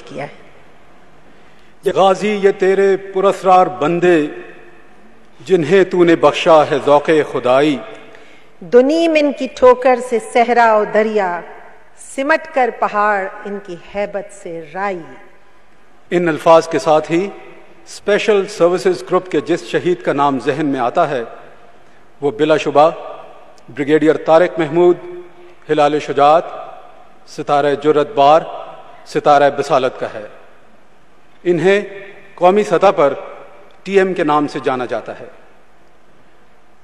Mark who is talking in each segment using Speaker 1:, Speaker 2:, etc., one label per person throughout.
Speaker 1: کیا ہے۔
Speaker 2: یہ غازی یہ تیرے پراسرار بندے جنہیں تو نے بخشا ہے ذوق خدائی،
Speaker 1: دنیم ان کی ٹھوکر سے صحرا و دریا، سمٹ کر پہاڑ ان کی ہیبت سے رائی۔
Speaker 2: ان الفاظ کے ساتھ ہی اسپیشل سروسز گروپ کے جس شہید کا نام ذہن میں آتا ہے وہ بلا شبہ بریگیڈیئر طارق محمود، ہلال شجاعت، ستارہ جرأت بار، ستارہ بصالت کا ہے۔ انہیں قومی سطح پر ٹی ایم کے نام سے جانا جاتا ہے۔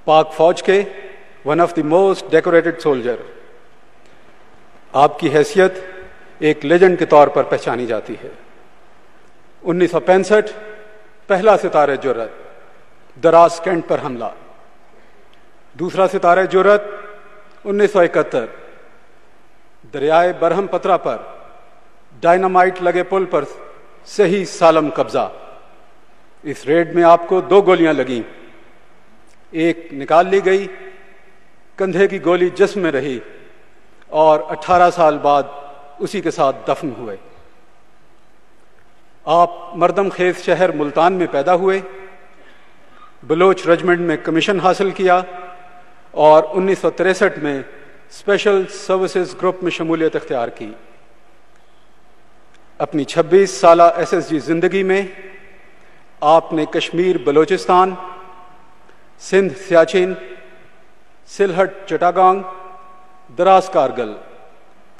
Speaker 2: پاک فوج کے one of the most decorated soldier, آپ کی حیثیت ایک لیجنڈ کے طور پر پہچانی جاتی ہے۔ 1965 پہلا ستارہ جرأت، دراس کینٹ پر حملہ۔ دوسرا ستارہ جرأت 1971 دریائے برہم پترا پر ڈائنامائٹ لگے پل پر صحیح سالم قبضہ۔ اس ریڈ میں آپ کو 2 گولیاں لگیں، ایک نکال لی گئی، کندھے کی گولی جسم میں رہی اور 18 سال بعد اسی کے ساتھ دفن ہوئے۔ آپ مردم خیز شہر ملتان میں پیدا ہوئے، بلوچ رجمنٹ میں کمیشن حاصل کیا اور 1963 میں اسپیشل سروسز گروپ میں شمولیت اختیار کی۔ اپنی 26 سالہ ایس ایس جی زندگی میں آپ نے کشمیر بلوچستان، سندھ سیاچن، سلہٹ چٹاگانگ، دراس کارگل،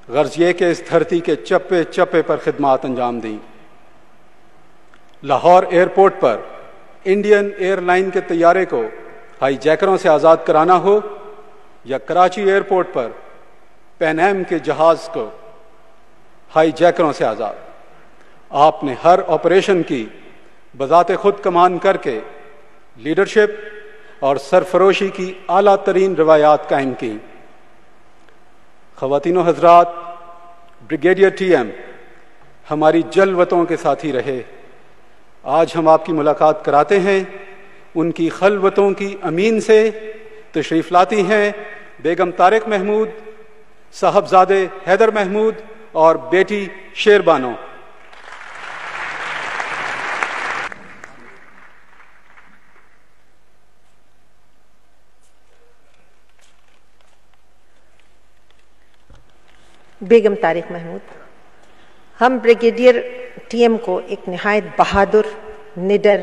Speaker 2: غرض یہ کہ اس دھرتی کے چپے چپے پر خدمات انجام دیں۔ لاہور ایئرپورٹ پر انڈین ایئر لائن کے طیارے کو ہائی جیکروں سے آزاد کرانا ہو یا کراچی ایئرپورٹ پر پین ایم کے جہاز کو ہائی جیکروں سے آزاد، آپ نے ہر آپریشن کی بذات خود کمان کر کے لیڈرشپ اور سرفروشی کی اعلیٰ ترین روایات قائم کی۔ خواتین و حضرات، بریگیڈیئر ٹی ایم ہماری جلوتوں کے ساتھی رہے۔ آج ہم آپ کی ملاقات کراتے ہیں ان کی خلوتوں کی امین سے۔ تشریف لاتی ہیں بیگم طارق محمود، صاحبزادے حیدر محمود اور بیٹی شیر بانو۔
Speaker 1: بیگم طارق محمود، ہم بریگیڈیئر ٹی ایم کو ایک نہایت بہادر، نڈر،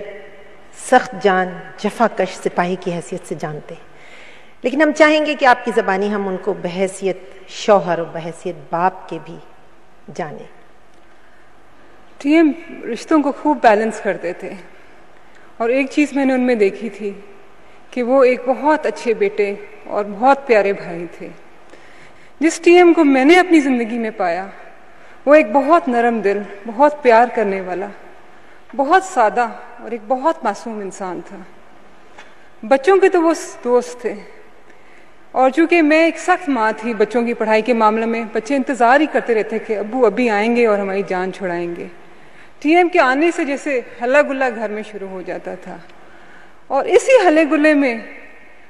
Speaker 1: سخت جان، جفا کش سپاہی کی حیثیت سے جانتے ہیں، لیکن ہم چاہیں گے کہ آپ کی زبانی ہم ان کو بحیثیت شوہر اور بحیثیت باپ کے بھی جانیں۔
Speaker 3: ٹی ایم رشتوں کو خوب بیلنس کرتے تھے، اور ایک چیز میں نے ان میں دیکھی تھی کہ وہ ایک بہت اچھے بیٹے اور بہت پیارے بھائی تھے۔ جس ٹی ایم کو میں نے اپنی زندگی میں پایا وہ ایک بہت نرم دل، بہت پیار کرنے والا، بہت سادہ اور ایک بہت معصوم انسان تھا۔ بچوں کے تو وہ دوست تھے، اور چونکہ میں ایک سخت ماں تھی بچوں کی پڑھائی کے معاملے میں، بچے انتظار ہی کرتے رہتے کہ ابو ابھی آئیں گے اور ہماری جان چھڑائیں گے۔ ٹی ایم کے آنے سے جیسے ہلا گلا گھر میں شروع ہو جاتا تھا، اور اسی ہلے گلے میں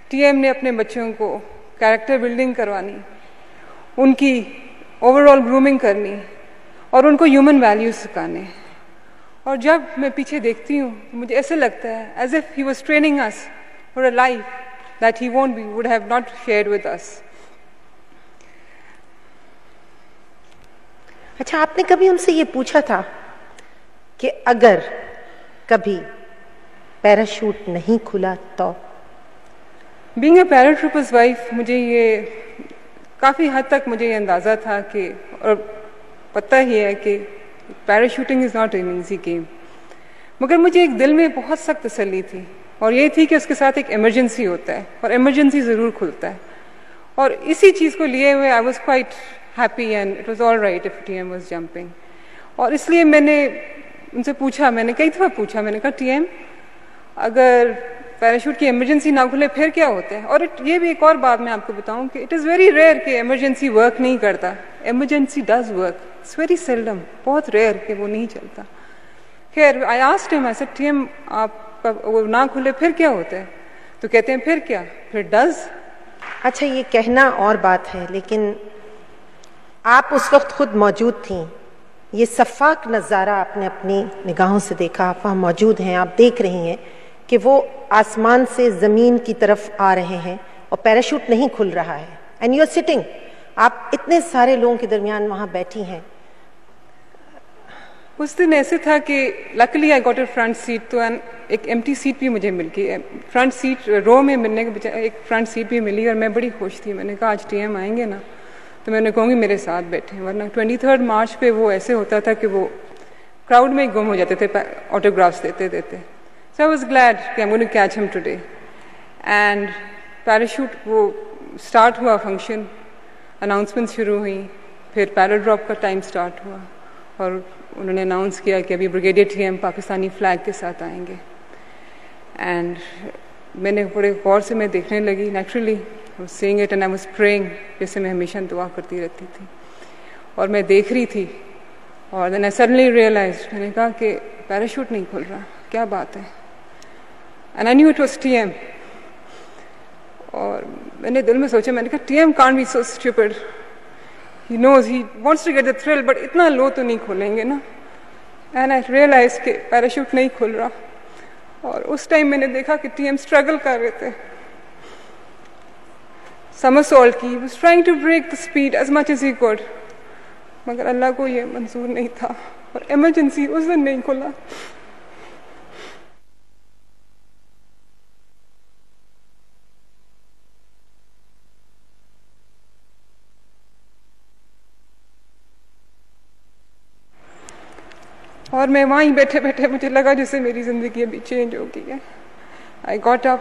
Speaker 3: ٹی ایم نے اپنے بچوں کو کیریکٹر بلڈنگ کروانی، ان کی اوور آل گرومنگ کرنی اور ان کو ہیومن ویلیوز سکھانے۔ اور جب میں پیچھے دیکھتی ہوں تو مجھے ایسے لگتا ہے as if he was training us for a life that he would have not shared with us۔
Speaker 1: اچھا، آپ نے کبھی ان سے یہ پوچھا تھا کہ اگر کبھی پیراشوٹ نہیں کھلا تو؟
Speaker 3: بینگ اے پیراٹروپرز وائف، مجھے یہ کافی حد تک مجھے یہ اندازہ تھا کہ، اور پتہ ہی ہے کہ parachuting is not an easy game, مگر مجھے ایک دل میں بہت سخت تسلی تھی، اور یہ تھی کہ اس کے ساتھ ایک ایمرجنسی ہوتا ہے اور ایمرجنسی ضرور کھلتا ہے۔ اور اسی چیز کو لیے ہوئے I was quite happy and it was all right if T M was jumping. اور اس لیے میں نے ان سے پوچھا، میں نے کئی دفعہ پوچھا، میں نے کہا ٹی ایم اگر پیراشوٹ کی ایمرجنسی نہ کھلے پھر کیا ہوتا ہے؟ اور یہ بھی ایک اور بات میں آپ کو بتاؤں کہ اٹ از ویری ریئر کہ ایمرجنسی ورک نہیں کرتا، emergency does work, it's very seldom, بہت ریئر کہ وہ نہیں چلتا۔ خیر آئی آسکڈ ہم، آئی سیڈ ٹی ایم آپ وہ نہ کھلے پھر کیا ہوتا ہے؟ تو کہتے ہیں پھر کیا، پھر ڈز۔
Speaker 1: اچھا، یہ کہنا اور بات ہے، لیکن آپ اس وقت خود موجود تھیں یہ صفاق نظارہ آپ نے اپنی نگاہوں سے دیکھا، آپ وہاں موجود ہیں، آپ دیکھ رہی ہیں کہ وہ آسمان سے زمین کی طرف آ رہے ہیں اور پیراشوٹ نہیں کھل رہا ہے، اینڈ یو آر سٹنگ، آپ اتنے سارے لوگوں کے درمیان وہاں بیٹھی ہیں.
Speaker 3: اس دن ایسے تھا کہ luckily I got a front seat, تو ایک ایمٹی سیٹ بھی مجھے مل گئی، فرنٹ سیٹ رو میں ملنے کے بجائے ایک فرنٹ سیٹ بھی ملی، اور میں بڑی خوش تھی. میں نے کہا آج ٹی ایم آئیں گے نا تو میں نے کہوں گی میرے ساتھ بیٹھے، ورنہ 23 مارچ پہ وہ ایسے ہوتا تھا کہ وہ کراؤڈ میں ہی گم ہو جاتے تھے آٹوگرافس دیتے دیتے. سو آئی واز گلیڈ کہ I'm going to catch him today. And parachute وہ اسٹارٹ ہوا فنکشن، اناؤنسمنٹ شروع ہوئی، پھر پیرا ڈراپ کا ٹائم اسٹارٹ ہوا اور انہوں نے اناؤنس کیا کہ ابھی brigadier T M Pakistani flag کے ساتھ آئیں گے. اینڈ میں نے بڑے غور سے میں دیکھنے لگی، naturally seeing it and I was praying, جیسے میں ہمیشہ دعا کرتی رہتی تھی، اور میں دیکھ رہی تھی. اور دین آئی سڈنلی ریئلائزڈ، میں نے کہا کہ پیراشوٹ نہیں کھل رہا، کیا بات ہے. And I knew it was T M. اور میں نے دل میں سوچا، میں نے کہا T M can't be so stupid, he knows he wants to get the thrill, but اتنا لو تو نہیں کھولیں گے نا. اینڈ آئی ریئلائز کہ پیراشوٹ نہیں کھل رہا. اور اس ٹائم میں نے دیکھا کہ ٹی ایم اسٹرگل کر رہے تھے، سمرسالٹ کی، was trying to break the speed as much as he could, مگر اللہ کو یہ منظور نہیں تھا اور ایمرجنسی اس دن نہیں کھلا. اور میں وہیں بیٹھے بیٹھے مجھے لگا جیسے میری زندگی ابھی چینج ہو گئی ہے. I got up